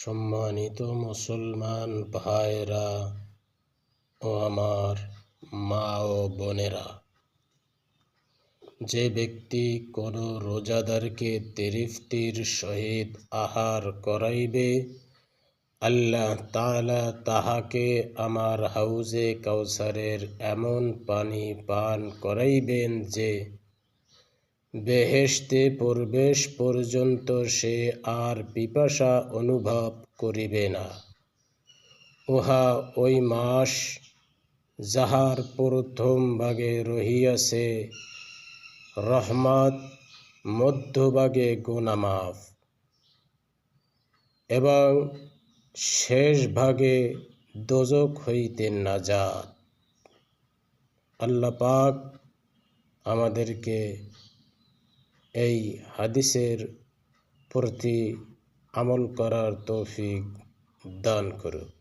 সম্মানিত মুসলমান ভাইরা ও আমার মা ও বোনেরা, যে ব্যক্তি কোনো রোজাদারকে তৃপ্তির সহিত আহার করাইবে, আল্লাহ তাআলা তাহাকে আমার হাউজে কাউসারের এমন পানি পান করাইবেন যে বেহেশতে প্রবেশ পর্যন্ত সে আর পিপাসা অনুভব করিবে না। উহা ওই মাস যাহার প্রথম ভাগে রহিয়াছে রহমত, মধ্যভাগে গুনাহ মাফ এবং শেষ ভাগে দোজখ হইতে নাজাত। আল্লাহ পাক আমাদেরকে এই হাদিসের প্রতি আমল করার তৌফিক দান করুক।